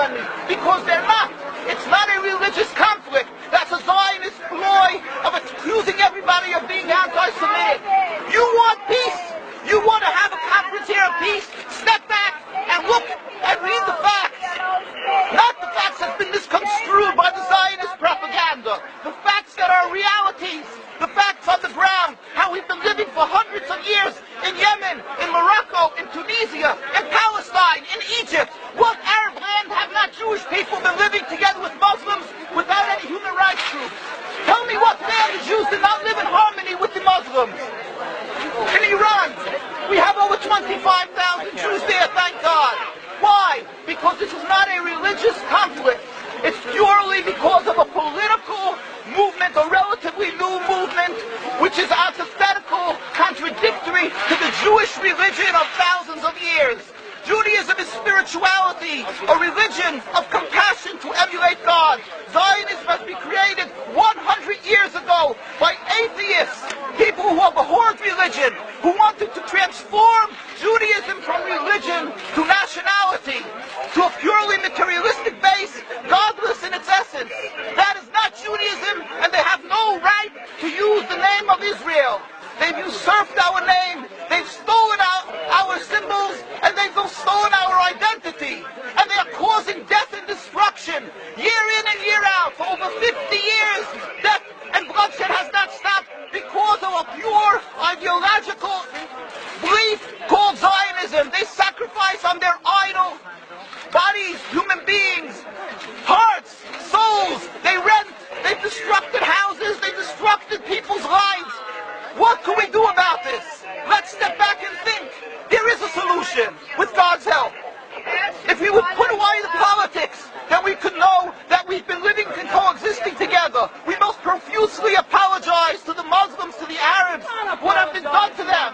friendly, because they're not. It's not a religious conflict. That's a Zionist ploy of accusing everybody of being anti-Semitic. You want peace? You want to have a conference here of peace? Step back and look and read the facts. Not the facts that have been misconstrued by the Zionist propaganda. The facts that are realities. The facts on the ground. How we've been living for hundreds of years in Yemen, in Morocco, in Tunisia, in Palestine, in Egypt. What Arab land have not Jewish people been living together with Muslims without any human rights groups? Tell me what land the Jews did not live in harmony with the Muslims. In Iran, we have over 25,000 Jews there, thank God. Why? Because this is not a religious conflict. It's purely because of a political movement, a relatively new movement, which is antithetical, contradictory to the Jewish religion of thousands of years. Judaism is spirituality, a religion of compassion to emulate God. Zionism has been created 100 years ago by atheists, people who have abhorred religion, who wanted to transform Judaism from religion to nationality, to a purely materialistic base, godless in its essence. That is not Judaism, and they have no right to use the name of Israel. They've usurped our name, they've stolen our symbols, and they've stolen our identity. And they are causing death and destruction, year in and year out. For over 50 years, death and bloodshed has not stopped because of a pure ideological belief called Zionism. They sacrifice on their idol bodies, human beings, hearts, souls. They rent, they've destructed houses, they've destructed people's lives. What can we do about this? Let's step back and think. There is a solution with God's help. If we would put away the politics, then we could know that we've been living and coexisting together. We most profusely apologize to the Muslims, to the Arabs, what has been done to them.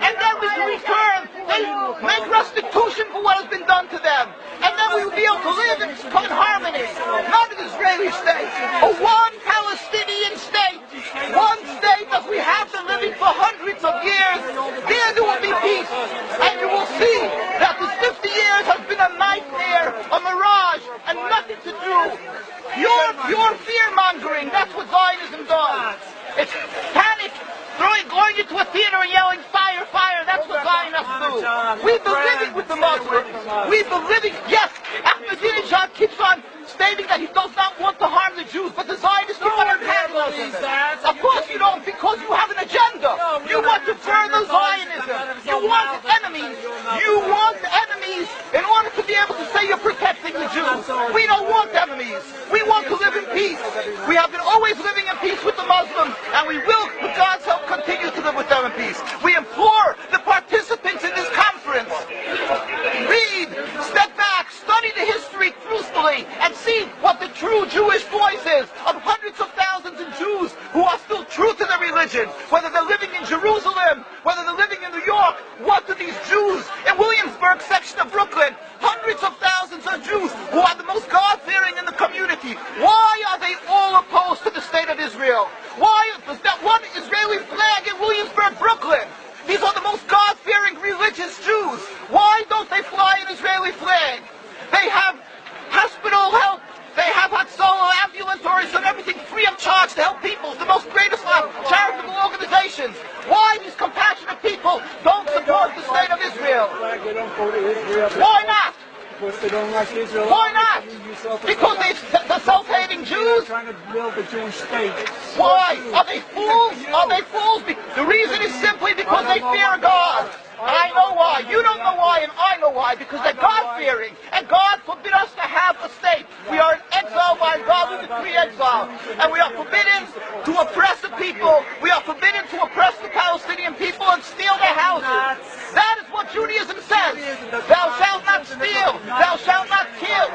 And then we can return, they make restitution for what has been done to them. And then we will be able to live in harmony. Not an Israeli state, but one Palestinian state. One state as we have been living for hundreds of years. There will be peace. And you will see that this 50 years has been a nightmare, a mirage, and nothing to do. Pure fear-mongering, that's what Zionism does. It's panic, going into a theater and yelling, fire, fire, that's what Zionists do. We've been living with the Muslims. We've been living, yes, Ahmadinejad keeps on stating that he does not want to harm the Jews, but the Zionists keep on antagonizing them. Of course you don't, because you have an agenda. You want to further Zionism. You want enemies. You want enemies in order to be able to say you're protecting the Jews. We don't want enemies. We want to live in peace. We have been always living in peace with the Muslims, and we will, with God's help, continue to live with them in peace. We implore the participants in this conference, read, step back, study the history truthfully, and see what the true Jewish voice is of hundreds of thousands of Jews who are still true to their religion, whether they're living in Jerusalem, whether they're living in New York. What do these Jews in Williamsburg section of Brooklyn, hundreds of thousands of Jews who are the most God-fearing in the community, why are they all opposed to the state of Israel? Why is that one Israeli flag in Williamsburg, Brooklyn? These are the most God-fearing religious Jews. Why don't they fly an Israeli flag? They have hospital help. They have Hatzalah, ambulatories, and everything free of charge to help people. The most greatest charitable organizations. Why these compassionate people don't support the state of Israel? Why not? Because they don't like Israel. Why not? Because they're self-hating Jews? Trying to build a Jewish state. Why? Are they fools? Are they fools? The reason is simply because they fear God. I know why. You don't know why, and I know why. Because they're God-fearing. And God forbid us to have a state. We are in exile by God with decree exile. And we are forbidden to oppress the people. We are forbidden to oppress the Palestinian people and steal their houses. That is what Judaism says. Thou shalt not steal. Thou shalt not kill.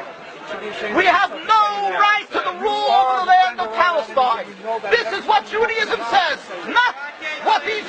We have no right to the rule over the land of Palestine. This is what Judaism says, not what these